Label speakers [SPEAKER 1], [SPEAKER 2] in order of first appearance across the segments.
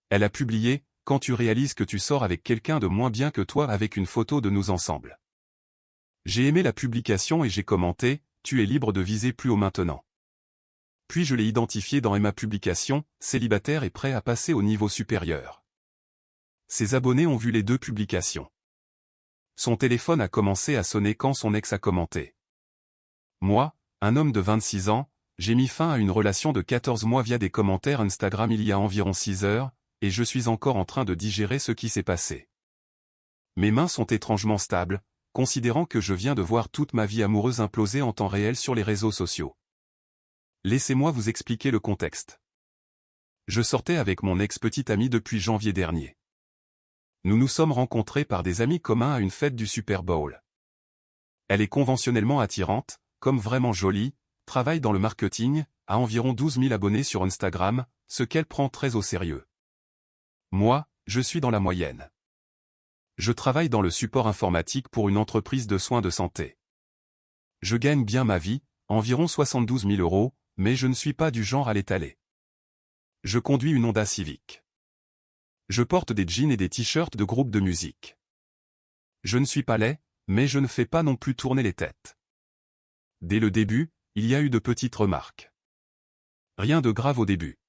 [SPEAKER 1] Elle a publié « Quand tu réalises que tu sors avec quelqu'un de moins bien que toi » avec une photo de nous ensemble. J'ai aimé la publication et j'ai commenté « Tu es libre de viser plus haut maintenant ». Puis je l'ai identifié dans ma publication « Célibataire et prêt à passer au niveau supérieur ». Ses abonnés ont vu les deux publications. Son téléphone a commencé à sonner quand son ex a commenté. Moi, un homme de 26 ans, j'ai mis fin à une relation de 14 mois via des commentaires Instagram il y a environ 6 heures, et je suis encore en train de digérer ce qui s'est passé. Mes mains sont étrangement stables, considérant que je viens de voir toute ma vie amoureuse imploser en temps réel sur les réseaux sociaux. Laissez-moi vous expliquer le contexte. Je sortais avec mon ex-petite amie depuis janvier dernier. Nous nous sommes rencontrés par des amis communs à une fête du Super Bowl. Elle est conventionnellement attirante, comme vraiment jolie, travaille dans le marketing, a environ 12 000 abonnés sur Instagram, ce qu'elle prend très au sérieux. Moi, je suis dans la moyenne. Je travaille dans le support informatique pour une entreprise de soins de santé. Je gagne bien ma vie, environ 72 000 €, mais je ne suis pas du genre à l'étaler. Je conduis une Honda Civic. Je porte des jeans et des t-shirts de groupe de musique. Je ne suis pas laid, mais je ne fais pas non plus tourner les têtes. Dès le début, il y a eu de petites remarques. Rien de grave au début.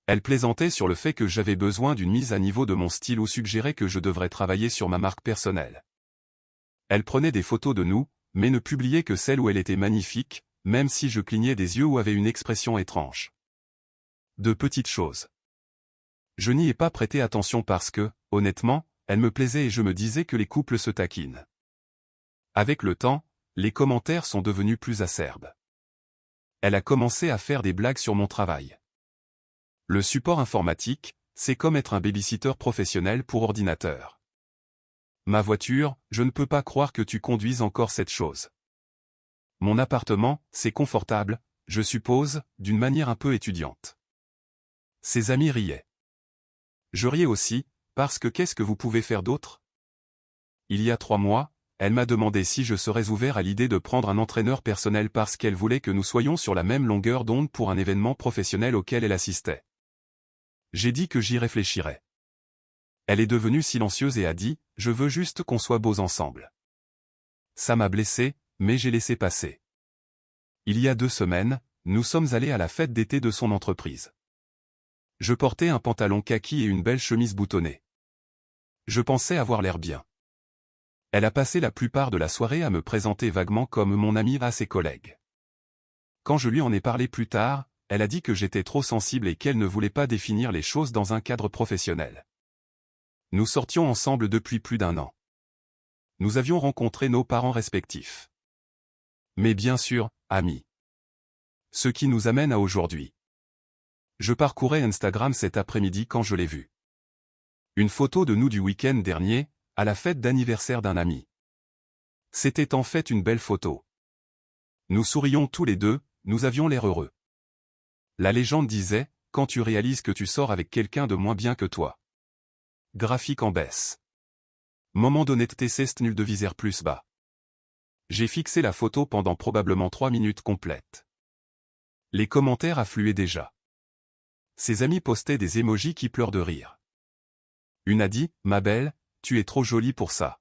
[SPEAKER 1] Elle plaisantait sur le fait que j'avais besoin d'une mise à niveau de mon style ou suggérait que je devrais travailler sur ma marque personnelle. Elle prenait des photos de nous, mais ne publiait que celles où elle était magnifique, même si je clignais des yeux ou avais une expression étrange. De petites choses. Je n'y ai pas prêté attention parce que, honnêtement, elle me plaisait et je me disais que les couples se taquinent. Avec le temps, les commentaires sont devenus plus acerbes. Elle a commencé à faire des blagues sur mon travail. Le support informatique, c'est comme être un babysitter professionnel pour ordinateur. Ma voiture, je ne peux pas croire que tu conduises encore cette chose. Mon appartement, c'est confortable, je suppose, d'une manière un peu étudiante. Ses amis riaient. Je riais aussi, parce que qu'est-ce que vous pouvez faire d'autre? Il y a 3 mois, elle m'a demandé si je serais ouvert à l'idée de prendre un entraîneur personnel parce qu'elle voulait que nous soyons sur la même longueur d'onde pour un événement professionnel auquel elle assistait. J'ai dit que j'y réfléchirais. Elle est devenue silencieuse et a dit « Je veux juste qu'on soit beaux ensemble ». Ça m'a blessé, mais j'ai laissé passer. Il y a 2 semaines, nous sommes allés à la fête d'été de son entreprise. Je portais un pantalon kaki et une belle chemise boutonnée. Je pensais avoir l'air bien. Elle a passé la plupart de la soirée à me présenter vaguement comme mon amie à ses collègues. Quand je lui en ai parlé plus tard, elle a dit que j'étais trop sensible et qu'elle ne voulait pas définir les choses dans un cadre professionnel. Nous sortions ensemble depuis plus d'1 an. Nous avions rencontré nos parents respectifs. Mais bien sûr, amis. Ce qui nous amène à aujourd'hui. Je parcourais Instagram cet après-midi quand je l'ai vue. Une photo de nous du week-end dernier, à la fête d'anniversaire d'un ami. C'était en fait une belle photo. Nous sourions tous les deux, nous avions l'air heureux. La légende disait, quand tu réalises que tu sors avec quelqu'un de moins bien que toi. Graphique en baisse. Moment d'honnêteté c'est nul de visère plus bas. J'ai fixé la photo pendant probablement 3 minutes complètes. Les commentaires affluaient déjà. Ses amis postaient des émojis qui pleurent de rire. Une a dit, ma belle, tu es trop jolie pour ça.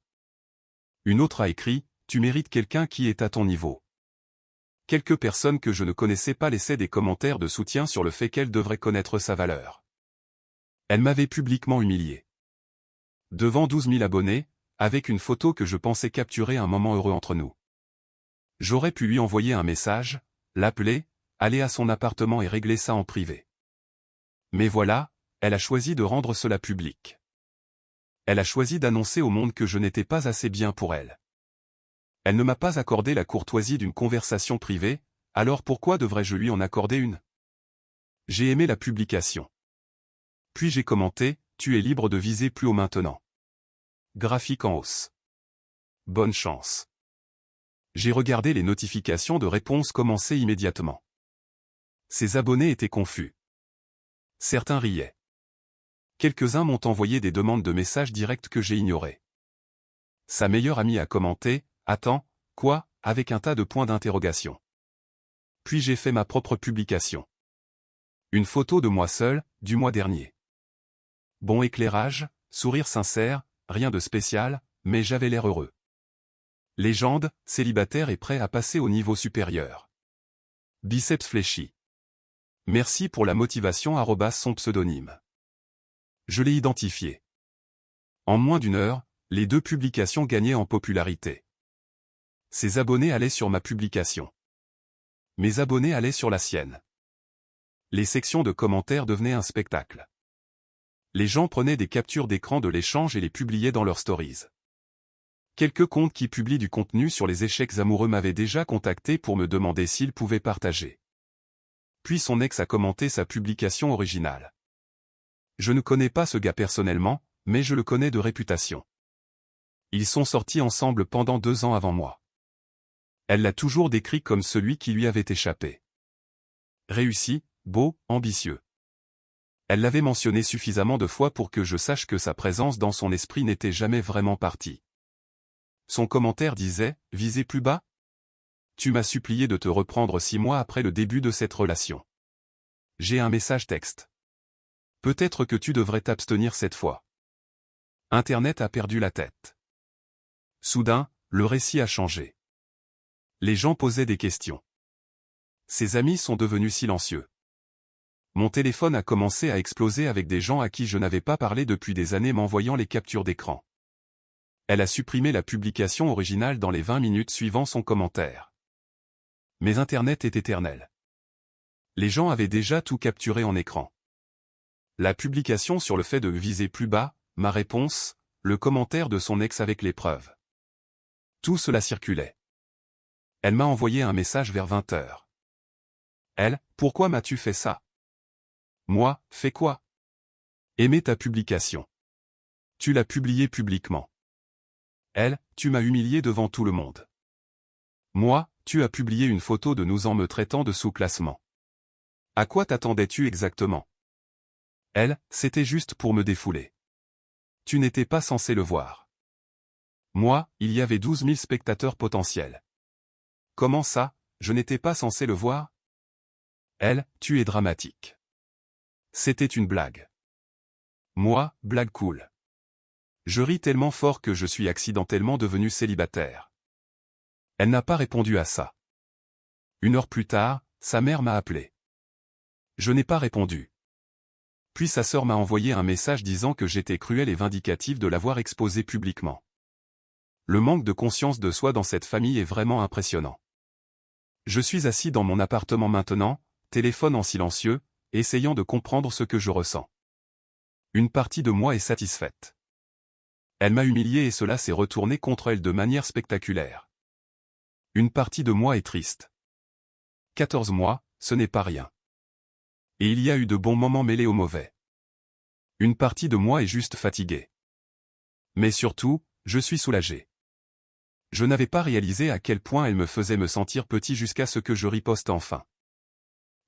[SPEAKER 1] Une autre a écrit, tu mérites quelqu'un qui est à ton niveau. Quelques personnes que je ne connaissais pas laissaient des commentaires de soutien sur le fait qu'elle devrait connaître sa valeur. Elle m'avait publiquement humilié. Devant 12 000 abonnés, avec une photo que je pensais capturer un moment heureux entre nous. J'aurais pu lui envoyer un message, l'appeler, aller à son appartement et régler ça en privé. Mais voilà, elle a choisi de rendre cela public. Elle a choisi d'annoncer au monde que je n'étais pas assez bien pour elle. Elle ne m'a pas accordé la courtoisie d'une conversation privée, alors pourquoi devrais-je lui en accorder une? J'ai aimé la publication. Puis j'ai commenté, tu es libre de viser plus haut maintenant. Graphique en hausse. Bonne chance. J'ai regardé les notifications de réponses commencer immédiatement. Ses abonnés étaient confus. Certains riaient. Quelques-uns m'ont envoyé des demandes de messages directs que j'ai ignorés. Sa meilleure amie a commenté, « Attends, quoi ?» avec un tas de points d'interrogation. Puis j'ai fait ma propre publication. Une photo de moi seul, du mois dernier. Bon éclairage, sourire sincère, rien de spécial, mais j'avais l'air heureux. Légende, célibataire et prêt à passer au niveau supérieur. Biceps fléchis. Merci pour la motivation @ son pseudonyme. Je l'ai identifié. En moins d'une heure, les deux publications gagnaient en popularité. Ses abonnés allaient sur ma publication. Mes abonnés allaient sur la sienne. Les sections de commentaires devenaient un spectacle. Les gens prenaient des captures d'écran de l'échange et les publiaient dans leurs stories. Quelques comptes qui publient du contenu sur les échecs amoureux m'avaient déjà contacté pour me demander s'ils pouvaient partager. Puis son ex a commenté sa publication originale. Je ne connais pas ce gars personnellement, mais je le connais de réputation. Ils sont sortis ensemble pendant 2 ans avant moi. Elle l'a toujours décrit comme celui qui lui avait échappé. Réussi, beau, ambitieux. Elle l'avait mentionné suffisamment de fois pour que je sache que sa présence dans son esprit n'était jamais vraiment partie. Son commentaire disait « Visez plus bas ?» Tu m'as supplié de te reprendre 6 mois après le début de cette relation. J'ai un message texte. Peut-être que tu devrais t'abstenir cette fois. Internet a perdu la tête. Soudain, le récit a changé. Les gens posaient des questions. Ses amis sont devenus silencieux. Mon téléphone a commencé à exploser avec des gens à qui je n'avais pas parlé depuis des années m'envoyant les captures d'écran. Elle a supprimé la publication originale dans les 20 minutes suivant son commentaire. Mais Internet est éternel. Les gens avaient déjà tout capturé en écran. La publication sur le fait de viser plus bas, ma réponse, le commentaire de son ex avec les preuves. Tout cela circulait. Elle m'a envoyé un message vers 20 h. Elle, pourquoi m'as-tu fait ça? Moi, fais quoi? Aimer ta publication. Tu l'as publiée publiquement. Elle, tu m'as humilié devant tout le monde. Moi, tu as publié une photo de nous en me traitant de sous-classement. À quoi t'attendais-tu exactement? Elle, c'était juste pour me défouler. Tu n'étais pas censé le voir. Moi, il y avait 12 000 spectateurs potentiels. Comment ça, je n'étais pas censé le voir? Elle, tu es dramatique. C'était une blague. Moi, blague cool. Je ris tellement fort que je suis accidentellement devenu célibataire. Elle n'a pas répondu à ça. 1 heure plus tard, sa mère m'a appelé. Je n'ai pas répondu. Puis sa sœur m'a envoyé un message disant que j'étais cruel et vindicatif de l'avoir exposé publiquement. Le manque de conscience de soi dans cette famille est vraiment impressionnant. Je suis assis dans mon appartement maintenant, téléphone en silencieux, essayant de comprendre ce que je ressens. Une partie de moi est satisfaite. Elle m'a humilié et cela s'est retourné contre elle de manière spectaculaire. Une partie de moi est triste. 14 mois, ce n'est pas rien. Et il y a eu de bons moments mêlés aux mauvais. Une partie de moi est juste fatiguée. Mais surtout, je suis soulagé. Je n'avais pas réalisé à quel point elle me faisait me sentir petit jusqu'à ce que je riposte enfin.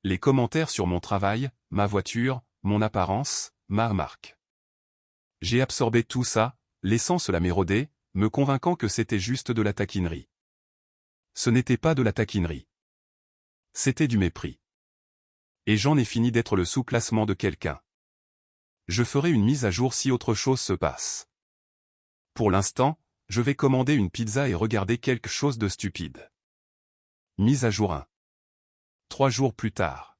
[SPEAKER 1] Les commentaires sur mon travail, ma voiture, mon apparence, ma remarque. J'ai absorbé tout ça, laissant cela m'éroder, me convainquant que c'était juste de la taquinerie. Ce n'était pas de la taquinerie. C'était du mépris. Et j'en ai fini d'être le sous-classement de quelqu'un. Je ferai une mise à jour si autre chose se passe. Pour l'instant, je vais commander une pizza et regarder quelque chose de stupide. Mise à jour 1. 3 jours plus tard.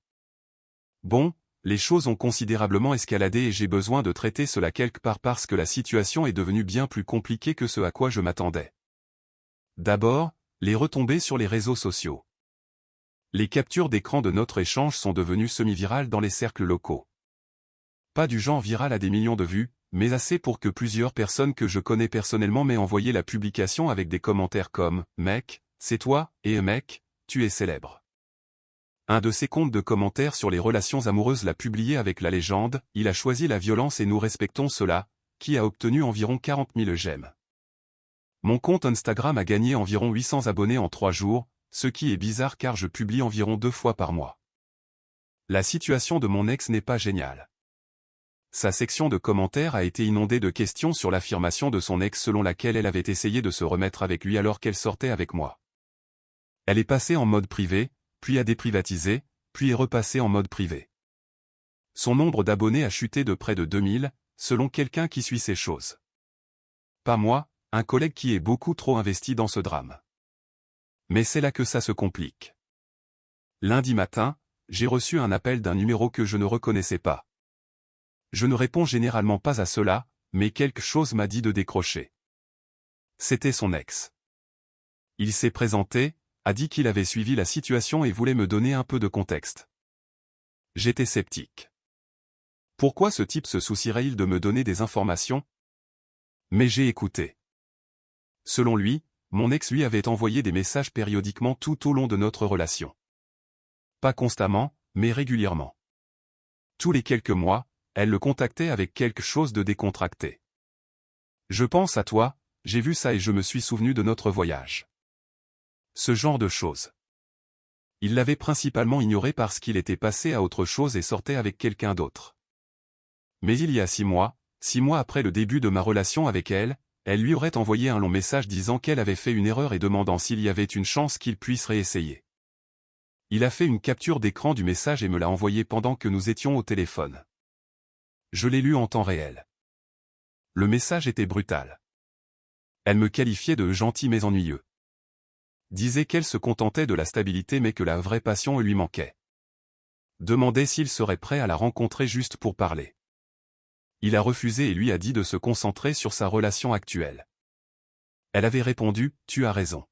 [SPEAKER 1] Bon, les choses ont considérablement escaladé et j'ai besoin de traiter cela quelque part parce que la situation est devenue bien plus compliquée que ce à quoi je m'attendais. D'abord, les retombées sur les réseaux sociaux. Les captures d'écran de notre échange sont devenues semi-virales dans les cercles locaux. Pas du genre viral à des millions de vues, mais assez pour que plusieurs personnes que je connais personnellement m'aient envoyé la publication avec des commentaires comme « Mec, c'est toi, et mec, tu es célèbre ». Un de ses comptes de commentaires sur les relations amoureuses l'a publié avec la légende « Il a choisi la violence et nous respectons cela », qui a obtenu environ 40 000 j'aime. Mon compte Instagram a gagné environ 800 abonnés en 3 jours, ce qui est bizarre car je publie environ 2 fois par mois. La situation de mon ex n'est pas géniale. Sa section de commentaires a été inondée de questions sur l'affirmation de son ex selon laquelle elle avait essayé de se remettre avec lui alors qu'elle sortait avec moi. Elle est passée en mode privé, puis a déprivatisé, puis est repassée en mode privé. Son nombre d'abonnés a chuté de près de 2000, selon quelqu'un qui suit ces choses. Pas moi, un collègue qui est beaucoup trop investi dans ce drame. Mais c'est là que ça se complique. Lundi matin, j'ai reçu un appel d'un numéro que je ne reconnaissais pas. Je ne réponds généralement pas à cela, mais quelque chose m'a dit de décrocher. C'était son ex. Il s'est présenté, a dit qu'il avait suivi la situation et voulait me donner un peu de contexte. J'étais sceptique. Pourquoi ce type se soucierait-il de me donner des informations? Mais j'ai écouté. Selon lui, mon ex lui avait envoyé des messages périodiquement tout au long de notre relation. Pas constamment, mais régulièrement. Tous les quelques mois, elle le contactait avec quelque chose de décontracté. Je pense à toi, j'ai vu ça et je me suis souvenu de notre voyage. Ce genre de choses. Il l'avait principalement ignoré parce qu'il était passé à autre chose et sortait avec quelqu'un d'autre. Mais il y a 6 mois après le début de ma relation avec elle, elle lui aurait envoyé un long message disant qu'elle avait fait une erreur et demandant s'il y avait une chance qu'il puisse réessayer. Il a fait une capture d'écran du message et me l'a envoyé pendant que nous étions au téléphone. Je l'ai lu en temps réel. Le message était brutal. Elle me qualifiait de gentil mais ennuyeux. Disait qu'elle se contentait de la stabilité mais que la vraie passion lui manquait. Demandait s'il serait prêt à la rencontrer juste pour parler. Il a refusé et lui a dit de se concentrer sur sa relation actuelle. Elle avait répondu, « Tu as raison.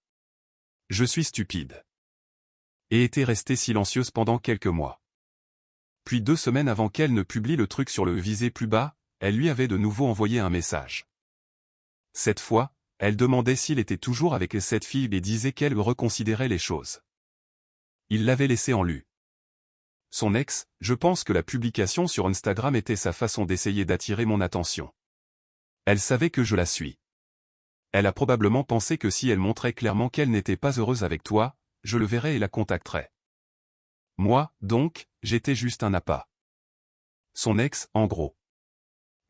[SPEAKER 1] Je suis stupide. » Et était restée silencieuse pendant quelques mois. Puis 2 semaines avant qu'elle ne publie le truc sur le visé plus bas, elle lui avait de nouveau envoyé un message. Cette fois, elle demandait s'il était toujours avec cette fille et disait qu'elle reconsidérait les choses. Il l'avait laissé en lu. Son ex, je pense que la publication sur Instagram était sa façon d'essayer d'attirer mon attention. Elle savait que je la suis. Elle a probablement pensé que si elle montrait clairement qu'elle n'était pas heureuse avec toi, je le verrais et la contacterais. Moi, donc, j'étais juste un appât. Son ex, en gros.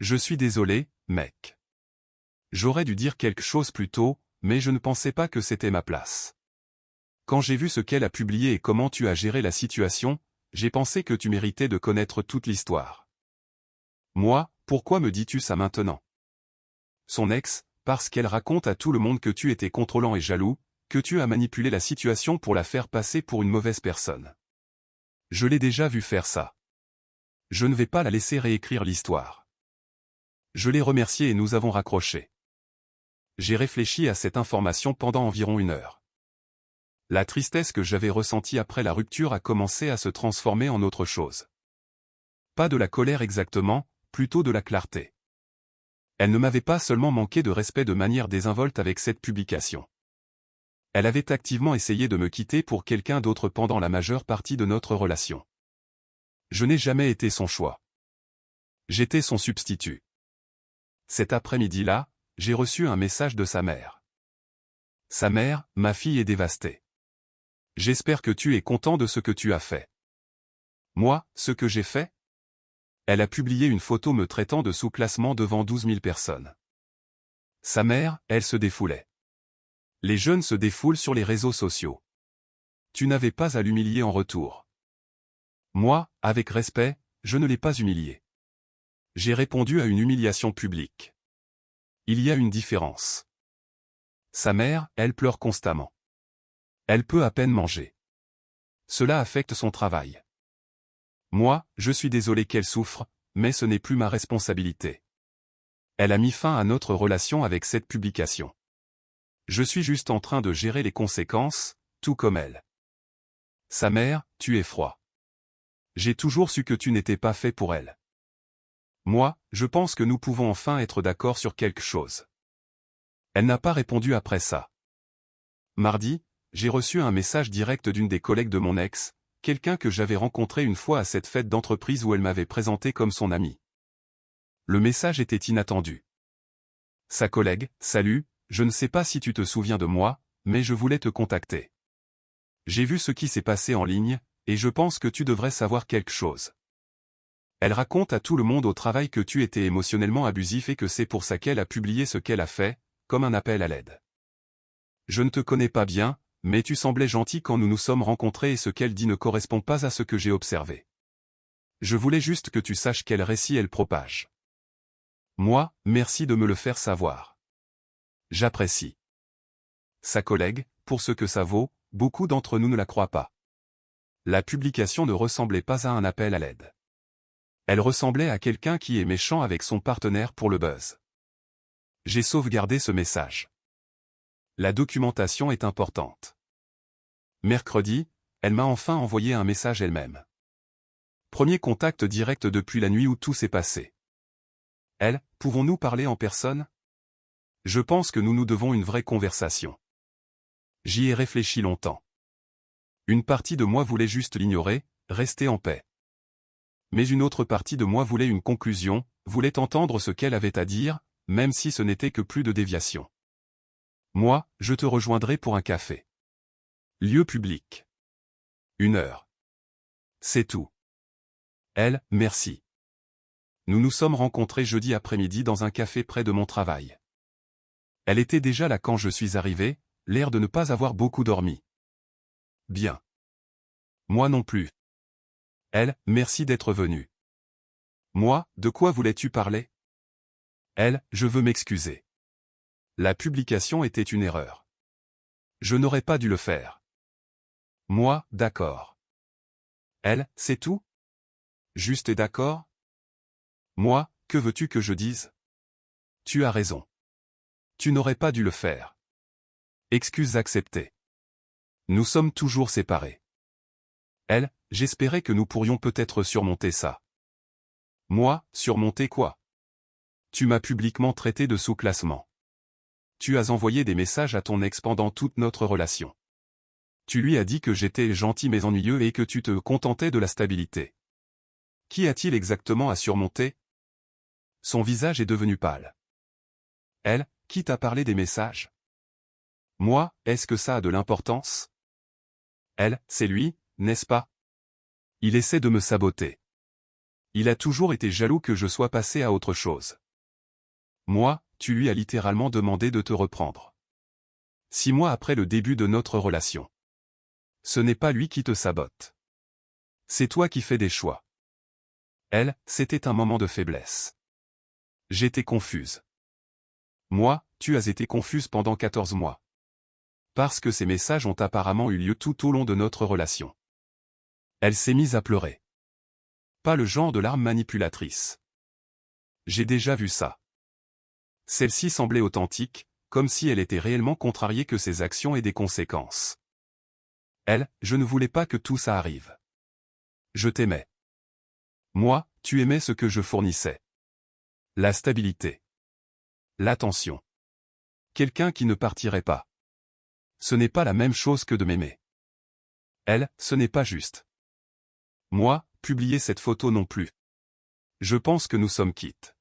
[SPEAKER 1] Je suis désolé, mec. J'aurais dû dire quelque chose plus tôt, mais je ne pensais pas que c'était ma place. Quand j'ai vu ce qu'elle a publié et comment tu as géré la situation, j'ai pensé que tu méritais de connaître toute l'histoire. Moi, pourquoi me dis-tu ça maintenant? Son ex, parce qu'elle raconte à tout le monde que tu étais contrôlant et jaloux, que tu as manipulé la situation pour la faire passer pour une mauvaise personne. Je l'ai déjà vu faire ça. Je ne vais pas la laisser réécrire l'histoire. Je l'ai remerciée et nous avons raccroché. J'ai réfléchi à cette information pendant environ 1 heure. La tristesse que j'avais ressentie après la rupture a commencé à se transformer en autre chose. Pas de la colère exactement, plutôt de la clarté. Elle ne m'avait pas seulement manqué de respect de manière désinvolte avec cette publication. Elle avait activement essayé de me quitter pour quelqu'un d'autre pendant la majeure partie de notre relation. Je n'ai jamais été son choix. J'étais son substitut. Cet après-midi-là, j'ai reçu un message de sa mère. Sa mère, ma fille est dévastée. J'espère que tu es content de ce que tu as fait. Moi, ce que j'ai fait? Elle a publié une photo me traitant de sous-classement devant 12 000 personnes. Sa mère, elle se défoulait. Les jeunes se défoulent sur les réseaux sociaux. Tu n'avais pas à l'humilier en retour. Moi, avec respect, je ne l'ai pas humilié. J'ai répondu à une humiliation publique. Il y a une différence. Sa mère, elle pleure constamment. Elle peut à peine manger. Cela affecte son travail. Moi, je suis désolé qu'elle souffre, mais ce n'est plus ma responsabilité. Elle a mis fin à notre relation avec cette publication. Je suis juste en train de gérer les conséquences, tout comme elle. Sa mère, tu es froid. J'ai toujours su que tu n'étais pas fait pour elle. Moi, je pense que nous pouvons enfin être d'accord sur quelque chose. Elle n'a pas répondu après ça. Mardi, j'ai reçu un message direct d'une des collègues de mon ex, quelqu'un que j'avais rencontré une fois à cette fête d'entreprise où elle m'avait présenté comme son amie. Le message était inattendu. Sa collègue, salut, je ne sais pas si tu te souviens de moi, mais je voulais te contacter. J'ai vu ce qui s'est passé en ligne, et je pense que tu devrais savoir quelque chose. Elle raconte à tout le monde au travail que tu étais émotionnellement abusif et que c'est pour ça qu'elle a publié ce qu'elle a fait, comme un appel à l'aide. Je ne te connais pas bien, mais tu semblais gentil quand nous nous sommes rencontrés et ce qu'elle dit ne correspond pas à ce que j'ai observé. Je voulais juste que tu saches quel récit elle propage. Moi, merci de me le faire savoir. J'apprécie. Sa collègue, pour ce que ça vaut, beaucoup d'entre nous ne la croient pas. La publication ne ressemblait pas à un appel à l'aide. Elle ressemblait à quelqu'un qui est méchant avec son partenaire pour le buzz. J'ai sauvegardé ce message. La documentation est importante. Mercredi, elle m'a enfin envoyé un message elle-même. Premier contact direct depuis la nuit où tout s'est passé. Elle, pouvons-nous parler en personne? Je pense que nous nous devons une vraie conversation. J'y ai réfléchi longtemps. Une partie de moi voulait juste l'ignorer, rester en paix. Mais une autre partie de moi voulait une conclusion, voulait entendre ce qu'elle avait à dire, même si ce n'était que plus de déviation. Moi, je te rejoindrai pour un café. Lieu public. 1 heure. C'est tout. Elle, merci. Nous nous sommes rencontrés jeudi après-midi dans un café près de mon travail. Elle était déjà là quand je suis arrivé, l'air de ne pas avoir beaucoup dormi. Bien. Moi non plus. Elle, merci d'être venue. Moi, de quoi voulais-tu parler? Elle, je veux m'excuser. La publication était une erreur. Je n'aurais pas dû le faire. Moi, d'accord. Elle, c'est tout? Juste et d'accord? Moi, que veux-tu que je dise? Tu as raison. Tu n'aurais pas dû le faire. Excuses acceptées. Nous sommes toujours séparés. Elle, j'espérais que nous pourrions peut-être surmonter ça. Moi, surmonter quoi? Tu m'as publiquement traité de sous-classement. Tu as envoyé des messages à ton ex pendant toute notre relation. Tu lui as dit que j'étais gentil mais ennuyeux et que tu te contentais de la stabilité. Qu'y a-t-il exactement à surmonter? Son visage est devenu pâle. Elle, qui t'a parlé des messages? Moi, est-ce que ça a de l'importance? Elle, c'est lui, n'est-ce pas? Il essaie de me saboter. Il a toujours été jaloux que je sois passé à autre chose. Moi, tu lui as littéralement demandé de te reprendre. 6 mois après le début de notre relation. Ce n'est pas lui qui te sabote. C'est toi qui fais des choix. Elle, c'était un moment de faiblesse. J'étais confuse. Moi, tu as été confuse pendant 14 mois. Parce que ces messages ont apparemment eu lieu tout au long de notre relation. Elle s'est mise à pleurer. Pas le genre de larmes manipulatrices. J'ai déjà vu ça. Celle-ci semblait authentique, comme si elle était réellement contrariée que ses actions aient des conséquences. Elle, je ne voulais pas que tout ça arrive. Je t'aimais. Moi, tu aimais ce que je fournissais. La stabilité. L'attention. Quelqu'un qui ne partirait pas. Ce n'est pas la même chose que de m'aimer. Elle, ce n'est pas juste. Moi, publier cette photo non plus. Je pense que nous sommes quittes.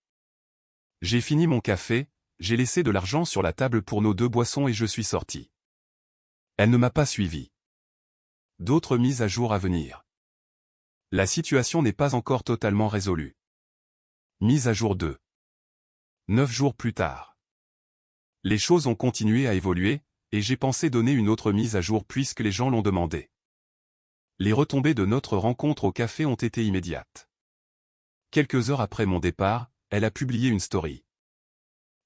[SPEAKER 1] J'ai fini mon café, j'ai laissé de l'argent sur la table pour nos 2 boissons et je suis sorti. Elle ne m'a pas suivi. D'autres mises à jour à venir. La situation n'est pas encore totalement résolue. Mise à jour 2. 9 jours plus tard. Les choses ont continué à évoluer, et j'ai pensé donner une autre mise à jour puisque les gens l'ont demandé. Les retombées de notre rencontre au café ont été immédiates. Quelques heures après mon départ, elle a publié une story.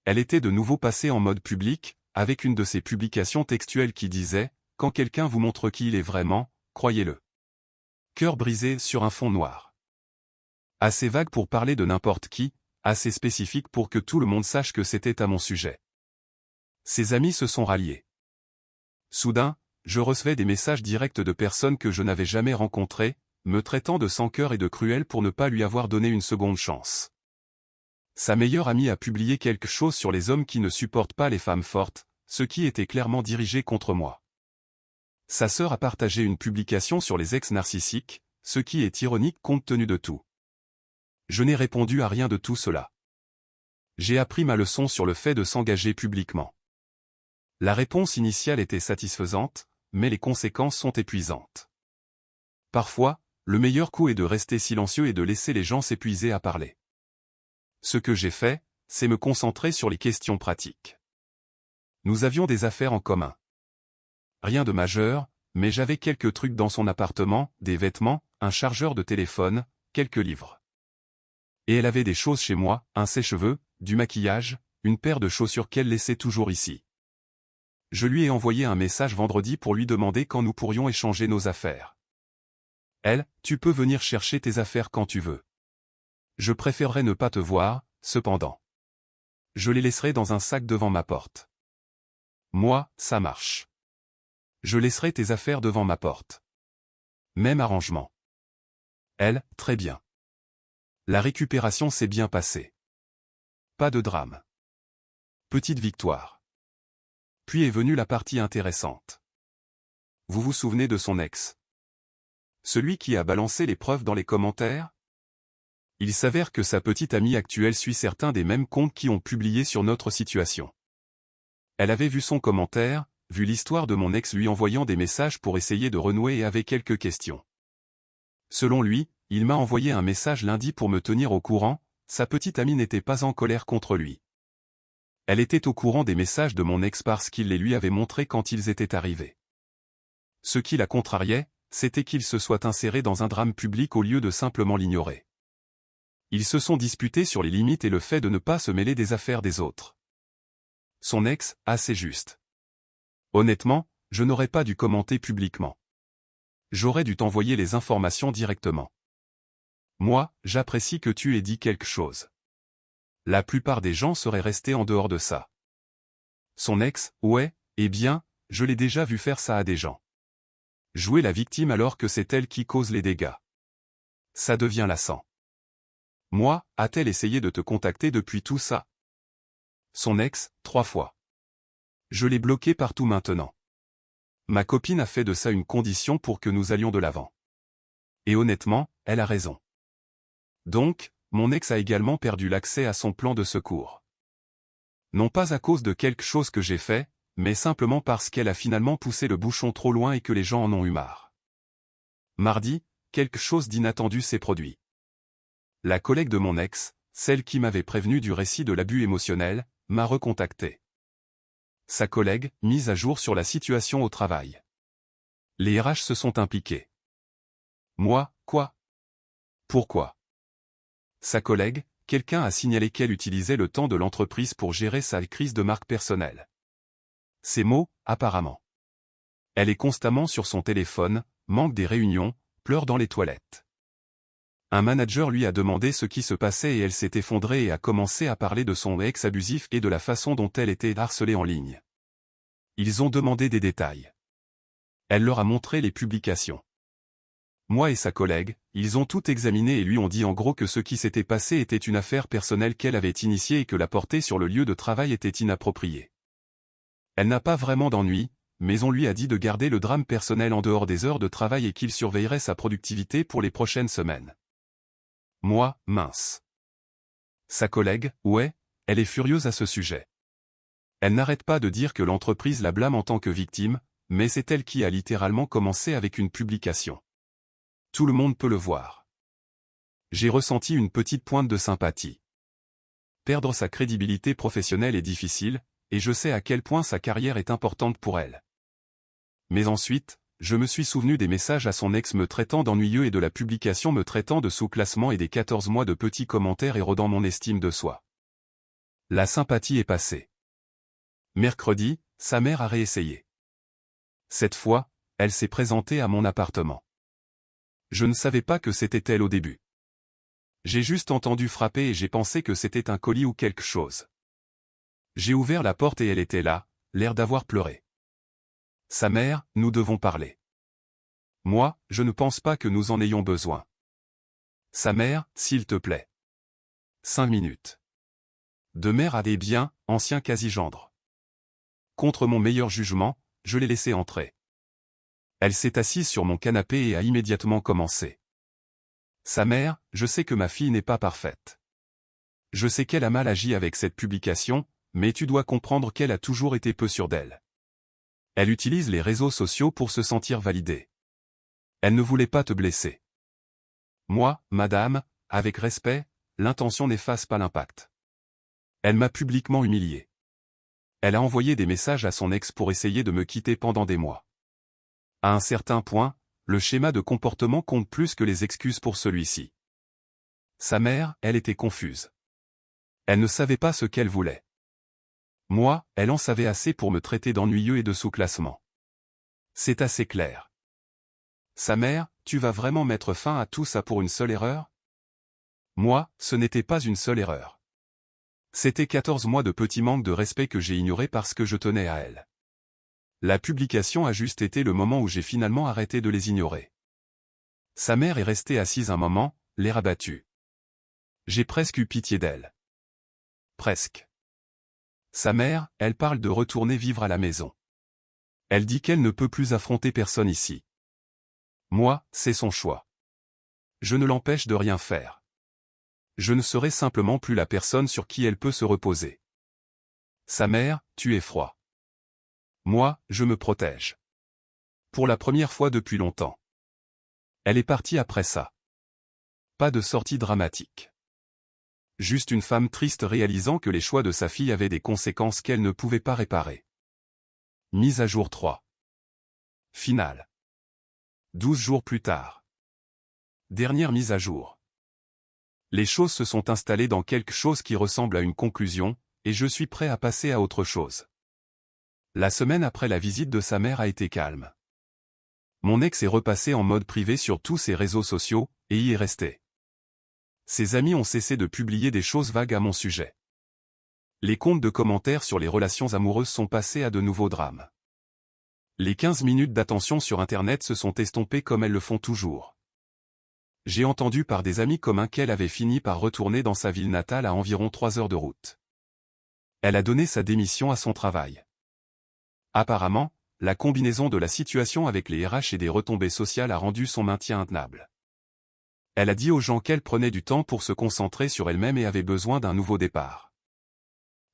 [SPEAKER 1] Elle était de nouveau passée en mode public, avec une de ses publications textuelles qui disait « Quand quelqu'un vous montre qui il est vraiment, croyez-le. » Cœur brisé sur un fond noir. Assez vague pour parler de n'importe qui, assez spécifique pour que tout le monde sache que c'était à mon sujet. Ses amis se sont ralliés. Soudain, je recevais des messages directs de personnes que je n'avais jamais rencontrées, me traitant de sans-cœur et de cruel pour ne pas lui avoir donné une seconde chance. Sa meilleure amie a publié quelque chose sur les hommes qui ne supportent pas les femmes fortes, ce qui était clairement dirigé contre moi. Sa sœur a partagé une publication sur les ex narcissiques, ce qui est ironique compte tenu de tout. Je n'ai répondu à rien de tout cela. J'ai appris ma leçon sur le fait de s'engager publiquement. La réponse initiale était satisfaisante, mais les conséquences sont épuisantes. Parfois, le meilleur coup est de rester silencieux et de laisser les gens s'épuiser à parler. Ce que j'ai fait, c'est me concentrer sur les questions pratiques. Nous avions des affaires en commun. Rien de majeur, mais j'avais quelques trucs dans son appartement, des vêtements, un chargeur de téléphone, quelques livres. Et elle avait des choses chez moi, un sèche-cheveux, du maquillage, une paire de chaussures qu'elle laissait toujours ici. Je lui ai envoyé un message vendredi pour lui demander quand nous pourrions échanger nos affaires. Elle, tu peux venir chercher tes affaires quand tu veux. Je préférerais ne pas te voir, cependant. Je les laisserai dans un sac devant ma porte. Moi, ça marche. Je laisserai tes affaires devant ma porte. Même arrangement. Elle, très bien. La récupération s'est bien passée. Pas de drame. Petite victoire. Puis est venue la partie intéressante. Vous vous souvenez de son ex? Celui qui a balancé les preuves dans les commentaires? Il s'avère que sa petite amie actuelle suit certains des mêmes comptes qui ont publié sur notre situation. Elle avait vu son commentaire, vu l'histoire de mon ex lui envoyant des messages pour essayer de renouer et avait quelques questions. Selon lui, il m'a envoyé un message lundi pour me tenir au courant, sa petite amie n'était pas en colère contre lui. Elle était au courant des messages de mon ex parce qu'il les lui avait montrés quand ils étaient arrivés. Ce qui la contrariait, c'était qu'il se soit inséré dans un drame public au lieu de simplement l'ignorer. Ils se sont disputés sur les limites et le fait de ne pas se mêler des affaires des autres. Son ex, assez juste. Honnêtement, je n'aurais pas dû commenter publiquement. J'aurais dû t'envoyer les informations directement. Moi, j'apprécie que tu aies dit quelque chose. La plupart des gens seraient restés en dehors de ça. Son ex, ouais, eh bien, je l'ai déjà vu faire ça à des gens. Jouer la victime alors que c'est elle qui cause les dégâts. Ça devient lassant. Moi, a-t-elle essayé de te contacter depuis tout ça? Son ex, 3 fois. Je l'ai bloqué partout maintenant. Ma copine a fait de ça une condition pour que nous allions de l'avant. Et honnêtement, elle a raison. Donc, mon ex a également perdu l'accès à son plan de secours. Non pas à cause de quelque chose que j'ai fait, mais simplement parce qu'elle a finalement poussé le bouchon trop loin et que les gens en ont eu marre. Mardi, quelque chose d'inattendu s'est produit. La collègue de mon ex, celle qui m'avait prévenu du récit de l'abus émotionnel, m'a recontacté. Sa collègue, mise à jour sur la situation au travail. Les RH se sont impliqués. Moi, quoi? Pourquoi? Sa collègue, quelqu'un a signalé qu'elle utilisait le temps de l'entreprise pour gérer sa crise de marque personnelle. Ces mots, apparemment. Elle est constamment sur son téléphone, manque des réunions, pleure dans les toilettes. Un manager lui a demandé ce qui se passait et elle s'est effondrée et a commencé à parler de son ex abusif et de la façon dont elle était harcelée en ligne. Ils ont demandé des détails. Elle leur a montré les publications. Moi et sa collègue, ils ont tout examiné et lui ont dit en gros que ce qui s'était passé était une affaire personnelle qu'elle avait initiée et que la portée sur le lieu de travail était inappropriée. Elle n'a pas vraiment d'ennui, mais on lui a dit de garder le drame personnel en dehors des heures de travail et qu'il surveillerait sa productivité pour les prochaines semaines. Moi, mince. Sa collègue, ouais, elle est furieuse à ce sujet. Elle n'arrête pas de dire que l'entreprise la blâme en tant que victime, mais c'est elle qui a littéralement commencé avec une publication. Tout le monde peut le voir. J'ai ressenti une petite pointe de sympathie. Perdre sa crédibilité professionnelle est difficile, et je sais à quel point sa carrière est importante pour elle. Mais ensuite, je me suis souvenu des messages à son ex me traitant d'ennuyeux et de la publication me traitant de sous-classement et des 14 mois de petits commentaires érodant mon estime de soi. La sympathie est passée. Mercredi, sa mère a réessayé. Cette fois, elle s'est présentée à mon appartement. Je ne savais pas que c'était elle au début. J'ai juste entendu frapper et j'ai pensé que c'était un colis ou quelque chose. J'ai ouvert la porte et elle était là, l'air d'avoir pleuré. Sa mère, nous devons parler. Moi, je ne pense pas que nous en ayons besoin. Sa mère, s'il te plaît. 5 minutes. De mère à des biens, ancien quasi-gendre. Contre mon meilleur jugement, je l'ai laissée entrer. Elle s'est assise sur mon canapé et a immédiatement commencé. Sa mère, je sais que ma fille n'est pas parfaite. Je sais qu'elle a mal agi avec cette publication, mais tu dois comprendre qu'elle a toujours été peu sûre d'elle. Elle utilise les réseaux sociaux pour se sentir validée. Elle ne voulait pas te blesser. Moi, madame, avec respect, l'intention n'efface pas l'impact. Elle m'a publiquement humilié. Elle a envoyé des messages à son ex pour essayer de me quitter pendant des mois. À un certain point, le schéma de comportement compte plus que les excuses pour celui-ci. Sa mère, elle était confuse. Elle ne savait pas ce qu'elle voulait. Moi, elle en savait assez pour me traiter d'ennuyeux et de sous-classement. C'est assez clair. Sa mère, tu vas vraiment mettre fin à tout ça pour une seule erreur? Moi, ce n'était pas une seule erreur. C'était 14 mois de petits manques de respect que j'ai ignorés parce que je tenais à elle. La publication a juste été le moment où j'ai finalement arrêté de les ignorer. Sa mère est restée assise un moment, l'air abattu. J'ai presque eu pitié d'elle. Presque. Sa mère, elle parle de retourner vivre à la maison. Elle dit qu'elle ne peut plus affronter personne ici. Moi, c'est son choix. Je ne l'empêche de rien faire. Je ne serai simplement plus la personne sur qui elle peut se reposer. Sa mère, tu es froid. Moi, je me protège. Pour la première fois depuis longtemps. Elle est partie après ça. Pas de sortie dramatique. Juste une femme triste réalisant que les choix de sa fille avaient des conséquences qu'elle ne pouvait pas réparer. Mise à jour 3. Finale. 12 jours plus tard. Dernière mise à jour. Les choses se sont installées dans quelque chose qui ressemble à une conclusion, et je suis prêt à passer à autre chose. La semaine après la visite de sa mère a été calme. Mon ex est repassé en mode privé sur tous ses réseaux sociaux, et y est resté. Ses amis ont cessé de publier des choses vagues à mon sujet. Les comptes de commentaires sur les relations amoureuses sont passés à de nouveaux drames. Les 15 minutes d'attention sur Internet se sont estompées comme elles le font toujours. J'ai entendu par des amis communs qu'elle avait fini par retourner dans sa ville natale à environ 3 heures de route. Elle a donné sa démission à son travail. Apparemment, la combinaison de la situation avec les RH et des retombées sociales a rendu son maintien intenable. Elle a dit aux gens qu'elle prenait du temps pour se concentrer sur elle-même et avait besoin d'un nouveau départ.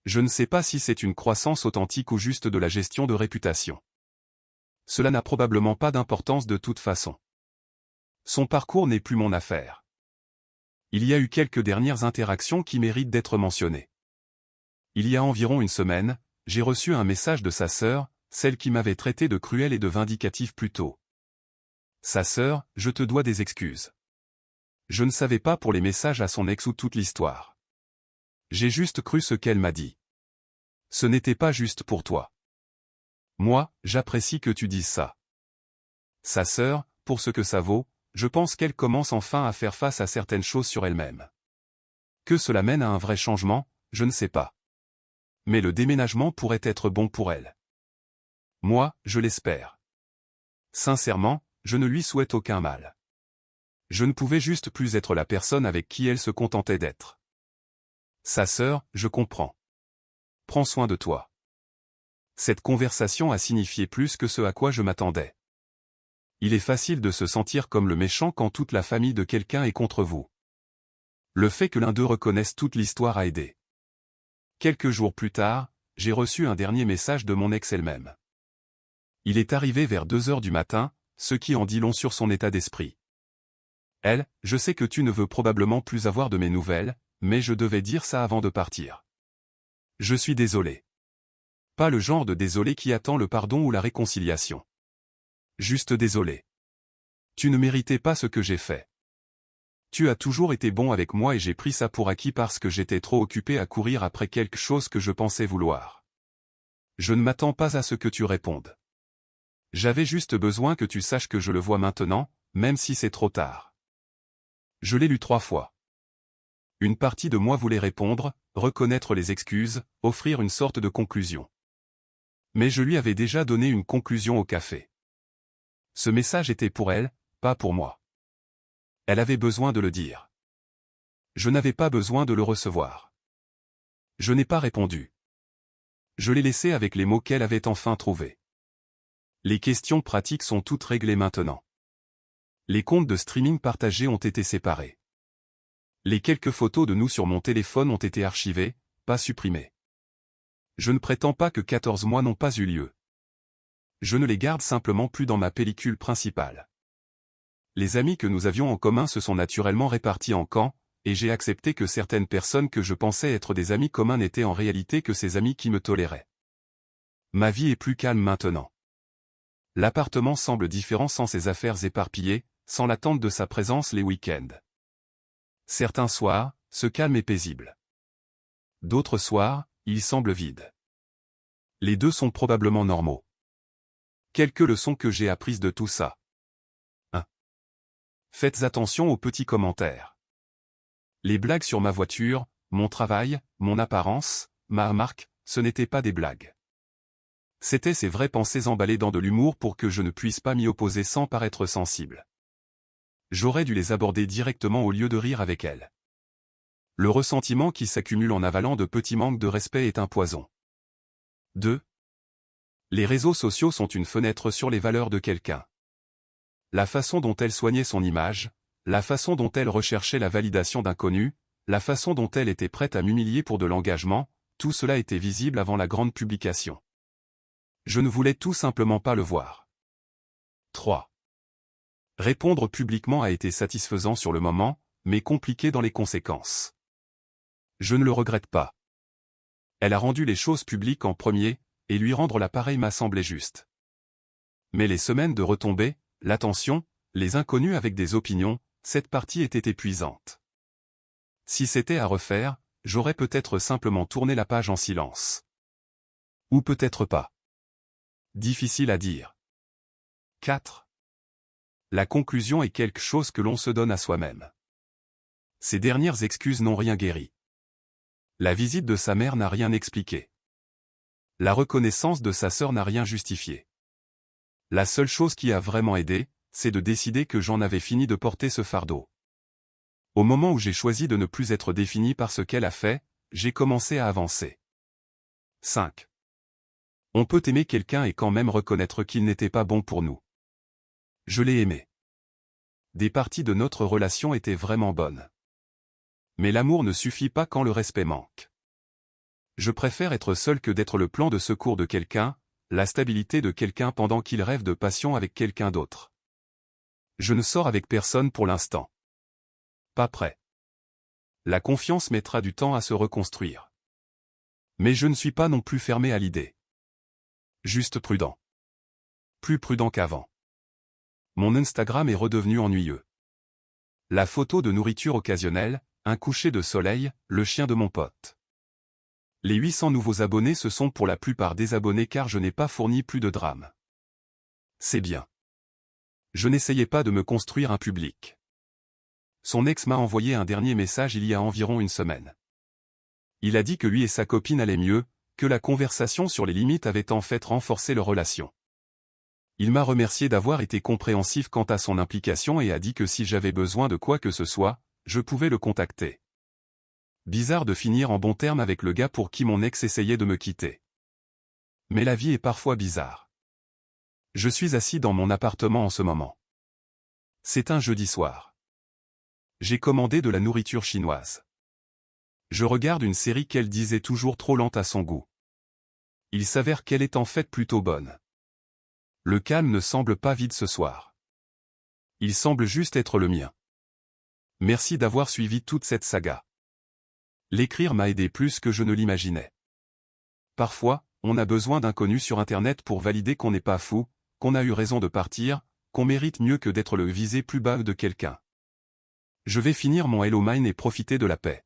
[SPEAKER 1] Je ne sais pas si c'est une croissance authentique ou juste de la gestion de réputation. Cela n'a probablement pas d'importance de toute façon. Son parcours n'est plus mon affaire. Il y a eu quelques dernières interactions qui méritent d'être mentionnées. Il y a environ une semaine, j'ai reçu un message de sa sœur, celle qui m'avait traité de cruel et de vindicatif plus tôt. Sa sœur, je te dois des excuses. Je ne savais pas pour les messages à son ex ou toute l'histoire. J'ai juste cru ce qu'elle m'a dit. Ce n'était pas juste pour toi. Moi, j'apprécie que tu dises ça. Sa sœur, pour ce que ça vaut, je pense qu'elle commence enfin à faire face à certaines choses sur elle-même. Que cela mène à un vrai changement, je ne sais pas. Mais le déménagement pourrait être bon pour elle. Moi, je l'espère. Sincèrement, je ne lui souhaite aucun mal. Je ne pouvais juste plus être la personne avec qui elle se contentait d'être. Sa sœur, je comprends. Prends soin de toi. Cette conversation a signifié plus que ce à quoi je m'attendais. Il est facile de se sentir comme le méchant quand toute la famille de quelqu'un est contre vous. Le fait que l'un d'eux reconnaisse toute l'histoire a aidé. Quelques jours plus tard, j'ai reçu un dernier message de mon ex elle-même. Il est arrivé vers 2 heures du matin, ce qui en dit long sur son état d'esprit. Elle, je sais que tu ne veux probablement plus avoir de mes nouvelles, mais je devais dire ça avant de partir. Je suis désolé. Pas le genre de désolé qui attend le pardon ou la réconciliation. Juste désolé. Tu ne méritais pas ce que j'ai fait. Tu as toujours été bon avec moi et j'ai pris ça pour acquis parce que j'étais trop occupé à courir après quelque chose que je pensais vouloir. Je ne m'attends pas à ce que tu répondes. J'avais juste besoin que tu saches que je le vois maintenant, même si c'est trop tard. Je l'ai lu 3 fois. Une partie de moi voulait répondre, reconnaître les excuses, offrir une sorte de conclusion. Mais je lui avais déjà donné une conclusion au café. Ce message était pour elle, pas pour moi. Elle avait besoin de le dire. Je n'avais pas besoin de le recevoir. Je n'ai pas répondu. Je l'ai laissé avec les mots qu'elle avait enfin trouvés. Les questions pratiques sont toutes réglées maintenant. Les comptes de streaming partagés ont été séparés. Les quelques photos de nous sur mon téléphone ont été archivées, pas supprimées. Je ne prétends pas que 14 mois n'ont pas eu lieu. Je ne les garde simplement plus dans ma pellicule principale. Les amis que nous avions en commun se sont naturellement répartis en camps, et j'ai accepté que certaines personnes que je pensais être des amis communs n'étaient en réalité que ces amis qui me toléraient. Ma vie est plus calme maintenant. L'appartement semble différent sans ses affaires éparpillées, sans l'attente de sa présence les week-ends. Certains soirs, ce calme est paisible. D'autres soirs, il semble vide. Les deux sont probablement normaux. Quelques leçons que j'ai apprises de tout ça. 1. Faites attention aux petits commentaires. Les blagues sur ma voiture, mon travail, mon apparence, ma marque, ce n'étaient pas des blagues. C'étaient ces vraies pensées emballées dans de l'humour pour que je ne puisse pas m'y opposer sans paraître sensible. J'aurais dû les aborder directement au lieu de rire avec elles. Le ressentiment qui s'accumule en avalant de petits manques de respect est un poison. 2. Les réseaux sociaux sont une fenêtre sur les valeurs de quelqu'un. La façon dont elle soignait son image, la façon dont elle recherchait la validation d'inconnus, la façon dont elle était prête à m'humilier pour de l'engagement, tout cela était visible avant la grande publication. Je ne voulais tout simplement pas le voir. 3. Répondre publiquement a été satisfaisant sur le moment, mais compliqué dans les conséquences. Je ne le regrette pas. Elle a rendu les choses publiques en premier, et lui rendre l'appareil m'a semblé juste. Mais les semaines de retombées, l'attention, les inconnus avec des opinions, cette partie était épuisante. Si c'était à refaire, j'aurais peut-être simplement tourné la page en silence. Ou peut-être pas. Difficile à dire. 4. La conclusion est quelque chose que l'on se donne à soi-même. Ces dernières excuses n'ont rien guéri. La visite de sa mère n'a rien expliqué. La reconnaissance de sa sœur n'a rien justifié. La seule chose qui a vraiment aidé, c'est de décider que j'en avais fini de porter ce fardeau. Au moment où j'ai choisi de ne plus être défini par ce qu'elle a fait, j'ai commencé à avancer. 5. On peut aimer quelqu'un et quand même reconnaître qu'il n'était pas bon pour nous. Je l'ai aimé. Des parties de notre relation étaient vraiment bonnes. Mais l'amour ne suffit pas quand le respect manque. Je préfère être seul que d'être le plan de secours de quelqu'un, la stabilité de quelqu'un pendant qu'il rêve de passion avec quelqu'un d'autre. Je ne sors avec personne pour l'instant. Pas prêt. La confiance mettra du temps à se reconstruire. Mais je ne suis pas non plus fermé à l'idée. Juste prudent. Plus prudent qu'avant. Mon Instagram est redevenu ennuyeux. La photo de nourriture occasionnelle, un coucher de soleil, le chien de mon pote. Les 800 nouveaux abonnés se sont pour la plupart désabonnés car je n'ai pas fourni plus de drame. C'est bien. Je n'essayais pas de me construire un public. Son ex m'a envoyé un dernier message il y a environ une semaine. Il a dit que lui et sa copine allaient mieux, que la conversation sur les limites avait en fait renforcé leur relation. Il m'a remercié d'avoir été compréhensif quant à son implication et a dit que si j'avais besoin de quoi que ce soit, je pouvais le contacter. Bizarre de finir en bons termes avec le gars pour qui mon ex essayait de me quitter. Mais la vie est parfois bizarre. Je suis assis dans mon appartement en ce moment. C'est un jeudi soir. J'ai commandé de la nourriture chinoise. Je regarde une série qu'elle disait toujours trop lente à son goût. Il s'avère qu'elle est en fait plutôt bonne. Le calme ne semble pas vide ce soir. Il semble juste être le mien. Merci d'avoir suivi toute cette saga. L'écrire m'a aidé plus que je ne l'imaginais. Parfois, on a besoin d'inconnus sur Internet pour valider qu'on n'est pas fou, qu'on a eu raison de partir, qu'on mérite mieux que d'être le visé plus bas de quelqu'un. Je vais finir mon Hello Mine et profiter de la paix.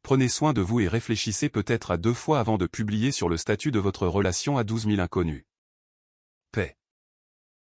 [SPEAKER 1] Prenez soin de vous et réfléchissez peut-être à 2 fois avant de publier sur le statut de votre relation à 12 000 inconnus. Paix.